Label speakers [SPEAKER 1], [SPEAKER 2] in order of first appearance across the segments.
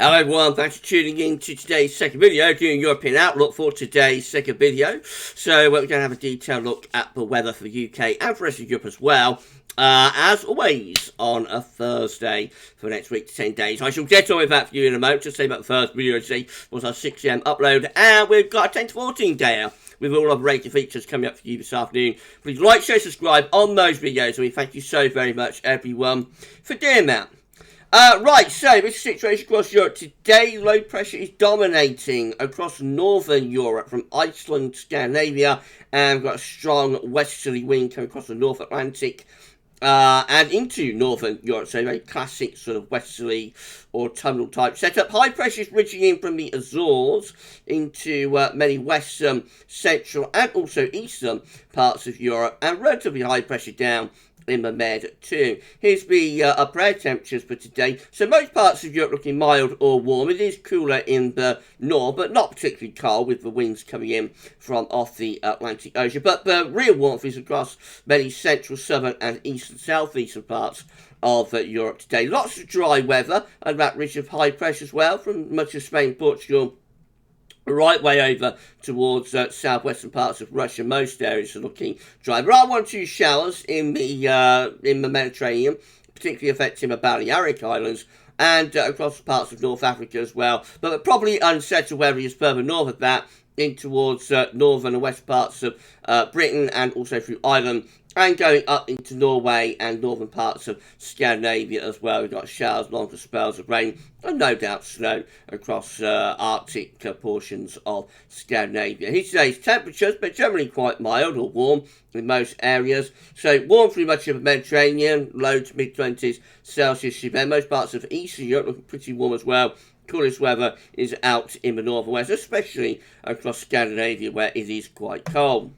[SPEAKER 1] Hello everyone, thanks for tuning in to today's second video, doing European outlook for today's second video. So we're going to have a detailed look at the weather for the UK and for the rest of Europe as well. As always, on a Thursday for the next week to 10 days. I shall get on with that for you in a moment. Just say about the first video today was our 6 AM upload, and we've got a 10 to 14 day out with all of the rated features coming up for you this afternoon. Please like, share, subscribe on those videos, and we thank you so very much, everyone, for doing that. Right, so this situation across Europe today. Low pressure is dominating across northern Europe from Iceland, Scandinavia, and we've got a strong westerly wind coming across the North Atlantic and into northern Europe. So very classic sort of westerly or tunnel type setup. High pressure is ridging in from the Azores into many western, central, and also eastern parts of Europe, and relatively high pressure down in the Med too. Here's the upper air temperatures for today. So most parts of Europe looking mild or warm. It is cooler in the north, but not particularly cold with the winds coming in from off the Atlantic Ocean. But the real warmth is across many central, southern and eastern, southeastern parts of Europe today. Lots of dry weather and that ridge of high pressure as well from much of Spain, Portugal, right way over towards southwestern parts of Russia. Most areas are looking dry. There are one or two showers in the Mediterranean, particularly affecting the Balearic Islands and across parts of North Africa as well. But probably unsettled weather is further north of that, in towards northern and west parts of Britain and also through Ireland, and going up into Norway and northern parts of Scandinavia as well. We've got showers, longer spells of rain, and no doubt snow across Arctic portions of Scandinavia. Here's today's temperatures, but generally quite mild or warm in most areas. So warm through much of the Mediterranean, low to mid-20s Celsius. Most parts of Eastern Europe looking pretty warm as well. Coolest weather is out in the north and west, especially across Scandinavia where it is quite cold.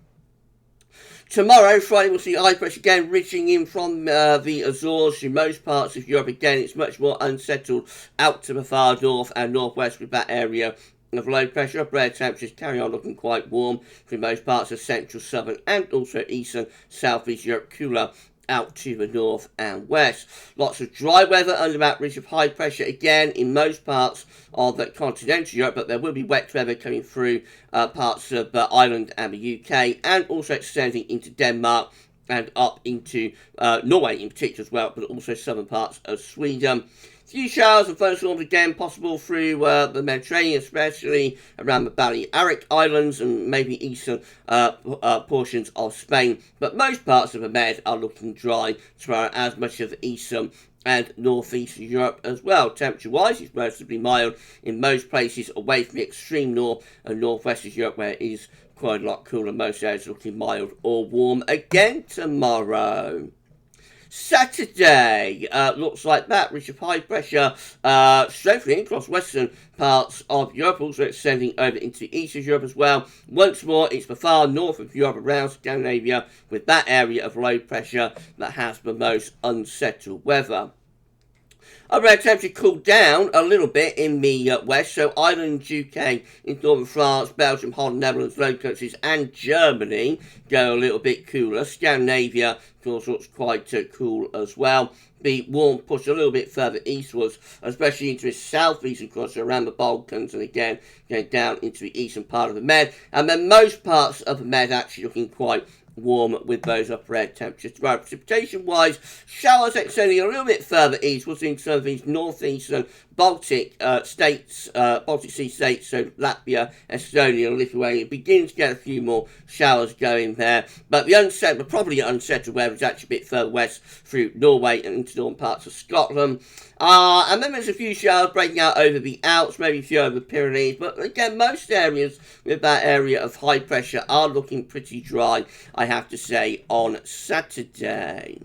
[SPEAKER 1] Tomorrow, Friday, we'll see high pressure again ridging in from the Azores through most parts of Europe. Again, it's much more unsettled out to the far north and northwest with that area of low pressure. Upper air temperatures carry on looking quite warm through most parts of central, southern and also eastern, southeast Europe. Cooler out to the north and west. Lots of dry weather under that ridge of high pressure again in most parts of continental Europe, but there will be wet weather coming through parts of Ireland and the UK, and also extending into Denmark and up into Norway in particular as well, but also southern parts of Sweden. Few showers and thunderstorms again possible through the Mediterranean, especially around the Balearic Islands and maybe eastern portions of Spain. But most parts of the Med are looking dry tomorrow, as much of the eastern and northeastern Europe as well. Temperature-wise, it's relatively mild in most places away from the extreme north and northwestern Europe, where it is quite a lot cooler. Most areas looking mild or warm again tomorrow. Saturday looks like that, ridge of high pressure strengthening across western parts of Europe, also extending over into eastern Europe as well. Once more, it's the far north of Europe around Scandinavia with that area of low pressure that has the most unsettled weather. Upper air temperature cooled down a little bit in the west, so Ireland, UK, in northern France, Belgium, Holland, Netherlands, Low Countries, and Germany go a little bit cooler. Scandinavia, of course, looks quite cool as well. The warm push a little bit further eastwards, especially into the southeastern coast around the Balkans, and again going down into the eastern part of the Med. And then most parts of the Med actually looking quite warm with those upper air temperatures. Right, precipitation wise, showers extending a little bit further eastwards into some of these northeastern Baltic states, Baltic Sea states, so Latvia, Estonia, Lithuania. Begins to get a few more showers going there, but the probably unsettled weather is actually a bit further west through Norway and into northern parts of Scotland. And then there's a few showers breaking out over the Alps, maybe a few over the Pyrenees, but again, most areas with that area of high pressure are looking pretty dry, I have to say, on Saturday.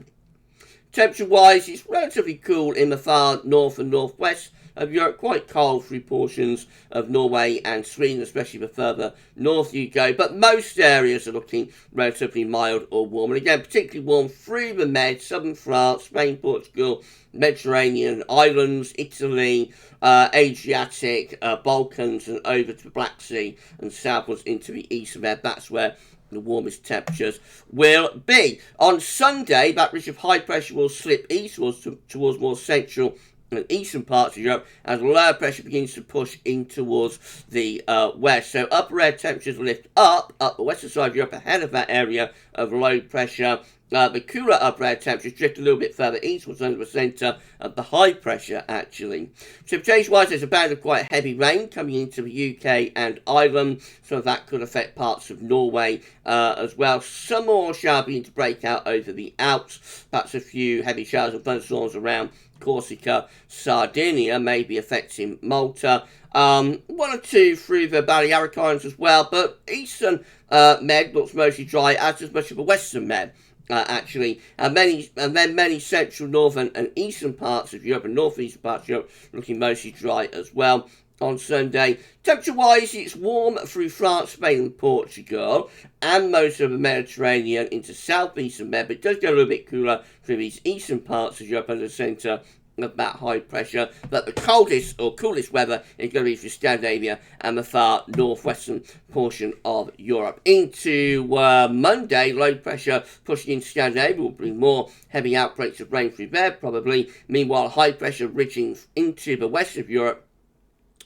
[SPEAKER 1] Temperature-wise, it's relatively cool in the far north and northwest of Europe, quite cold through portions of Norway and Sweden, especially the further north you go, but most areas are looking relatively mild or warm, and again, particularly warm through the Med, southern France, Spain, Portugal, Mediterranean islands, Italy, Adriatic, Balkans, and over to the Black Sea and southwards into the east of there. That's where the warmest temperatures will be. On Sunday, that ridge of high pressure will slip eastwards towards more central and eastern parts of Europe as low pressure begins to push in towards the west. So upper air temperatures lift up the western side of Europe ahead of that area of low pressure. The cooler upper air temperatures drift a little bit further eastwards under the centre of the high pressure, actually. Precipitation-wise, there's a band of quite heavy rain coming into the UK and Ireland. Some of that could affect parts of Norway as well. Some more showers beginning to break out over the Alps. Perhaps a few heavy showers and thunderstorms around Corsica, Sardinia, maybe affecting Malta. One or two through the Balearic Islands as well, but eastern Med looks mostly dry, as does much of the western Med. Actually, and then many central, northern, and eastern parts of Europe and northeastern parts of Europe looking mostly dry as well. On Sunday, temperature-wise, it's warm through France, Spain, and Portugal, and most of the Mediterranean into southeastern Med, but it does get a little bit cooler through these eastern parts of Europe under the centre of that high pressure. But the coldest or coolest weather is going to be for Scandinavia and the far northwestern portion of Europe. Into Monday, low pressure pushing into Scandinavia will bring more heavy outbreaks of rain through there, probably. Meanwhile, high pressure reaching into the west of Europe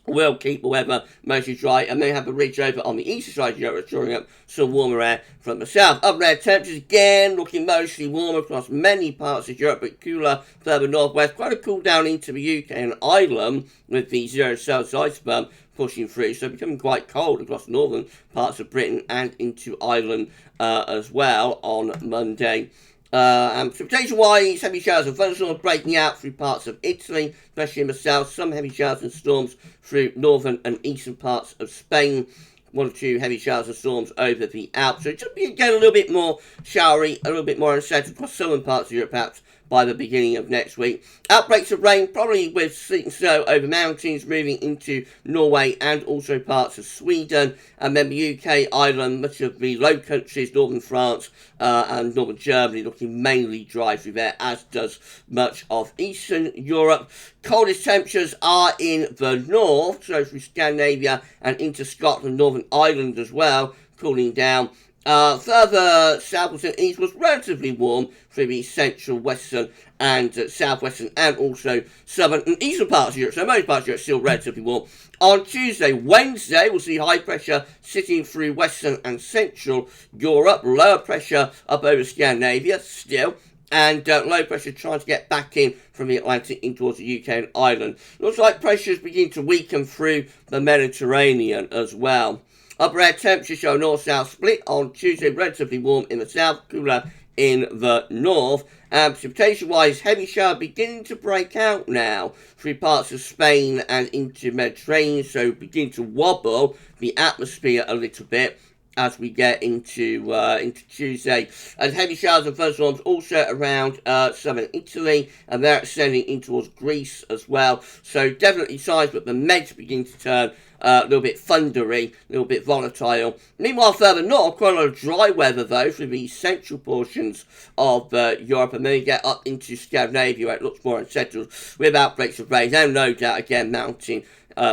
[SPEAKER 1] will keep the weather mostly dry, and then have a ridge over on the eastern side of Europe, drawing up some warmer air from the south. Upper air temperatures again looking mostly warm across many parts of Europe, but cooler further northwest. Quite a cool down into the UK and Ireland with the 0 Celsius iceberg pushing through, so becoming quite cold across northern parts of Britain and into Ireland as well on Monday. And precipitation-wise, heavy showers and thunderstorms breaking out through parts of Italy, especially in the south. Some heavy showers and storms through northern and eastern parts of Spain. One or two heavy showers and storms over the Alps. So it should be again a little bit more showery, a little bit more unsettled across southern parts of Europe, perhaps by the beginning of next week. Outbreaks of rain, probably with sleet and snow over mountains, moving into Norway and also parts of Sweden. And then the UK, Ireland, much of the Low Countries, northern France and northern Germany looking mainly dry through there, as does much of Eastern Europe. Coldest temperatures are in the north, so through Scandinavia and into Scotland, Northern Ireland as well, cooling down. Further southwards and eastwards, relatively warm through the central, western, and southwestern, and also southern and eastern parts of Europe. So most parts of Europe are still relatively warm. On Tuesday, Wednesday, we'll see high pressure sitting through western and central Europe. Lower pressure up over Scandinavia still. And low pressure trying to get back in from the Atlantic in towards the UK and Ireland. Looks like pressures begin to weaken through the Mediterranean as well. Upper air temperatures show north-south split on Tuesday, relatively warm in the south, cooler in the north. And precipitation-wise, heavy shower beginning to break out now through parts of Spain and into Mediterranean, so begin to wobble the atmosphere a little bit as we get into Tuesday. And heavy showers and thunderstorms also around southern Italy, and they're extending in towards Greece as well. So definitely signs that the Meds begin to turn a little bit thundery, a little bit volatile. Meanwhile, further north, quite a lot of dry weather though through the central portions of Europe, and then you get up into Scandinavia where it looks more unsettled with outbreaks of rain, and no doubt again mountain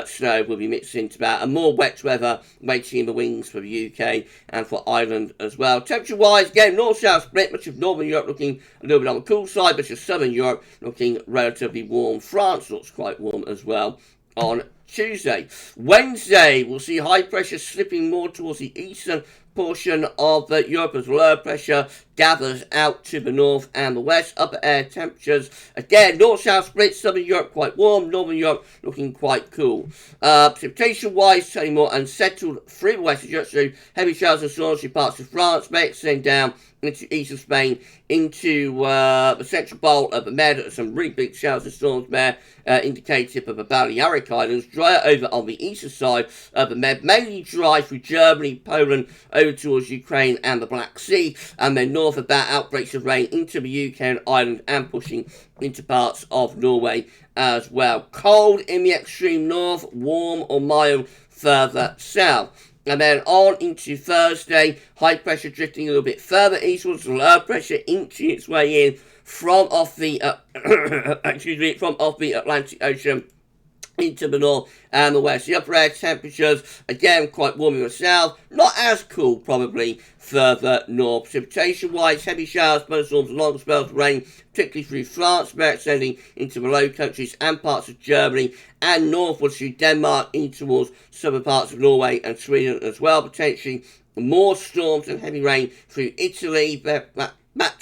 [SPEAKER 1] snow will be mixed into that, and more wet weather waiting in the wings for the UK and for Ireland as well. Temperature-wise, again, north-south split, much of northern Europe looking a little bit on the cool side, much of southern Europe looking relatively warm. France looks quite warm as well on Tuesday. Wednesday, we'll see high pressure slipping more towards the eastern portion of Europe as lower pressure gathers out to the north and the west. Upper air temperatures, again, north-south split, southern Europe quite warm, northern Europe looking quite cool. Precipitation-wise, turning more unsettled through the western Europe, so heavy showers and storms through parts of France, may extend down into eastern Spain, into the central bowl of the Med. Some really big showers and storms there, indicative of the Balearic Islands. Drier over on the eastern side of the Med, mainly dry through Germany, Poland, over towards Ukraine and the Black Sea, and then north of that, outbreaks of rain into the UK and Ireland and pushing into parts of Norway as well. Cold in the extreme north, warm or mild further south. And then on into Thursday, high pressure drifting a little bit further eastwards, low pressure inching its way in from off the from off the Atlantic Ocean into the north and the west. The upper air temperatures, again, quite warm in the south. Not as cool, probably, further north. Precipitation-wise, heavy showers, thunderstorms, and long spells of rain, particularly through France, extending into the Low Countries and parts of Germany, and northwards through Denmark, in towards southern parts of Norway and Sweden as well. Potentially more storms and heavy rain through Italy, that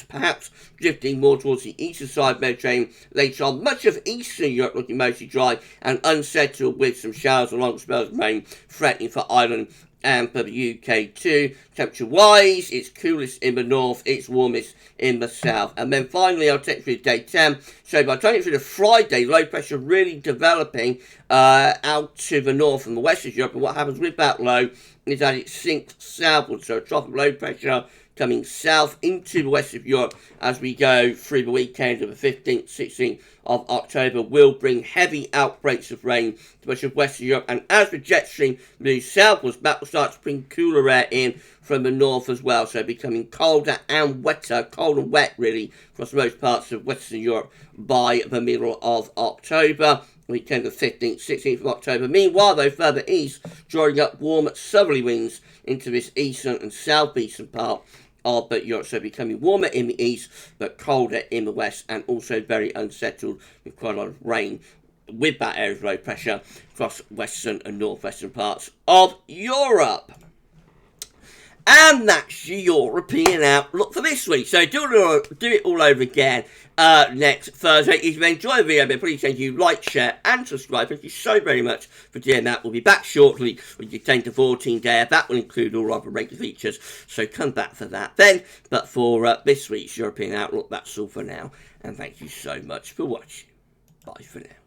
[SPEAKER 1] perhaps drifting more towards the eastern side of the Mediterranean later on. Much of eastern Europe looking mostly dry and unsettled, with some showers and long spells of rain threatening for Ireland and for the UK too. Temperature-wise, it's coolest in the north, it's warmest in the south. And then finally, I'll take you through day 10. So by the time you through the Friday, low pressure really developing out to the north and the west of Europe. And what happens with that low is that it sinks southwards. So a trough of low pressure coming south into the west of Europe as we go through the weekend of the 15th, 16th of October will bring heavy outbreaks of rain to much of western Europe. And as the jet stream moves southwards, that will start to bring cooler air in from the north as well. So becoming colder and wetter, cold and wet really, across most parts of western Europe by the middle of October. Weekend of 15th, 16th of October. Meanwhile, though, further east, drawing up warm southerly winds into this eastern and southeastern part of Europe, so becoming warmer in the east but colder in the west, and also very unsettled with quite a lot of rain with that area of low pressure across western and northwestern parts of Europe. And that's your European outlook for this week. So do it all over again next Thursday. If you enjoy the video, please thank you, like, share, and subscribe. Thank you so very much for doing that. We'll be back shortly with your 10 to 14 day. That will include all other regular features, so come back for that then. But for this week's European outlook, that's all for now. And thank you so much for watching. Bye for now.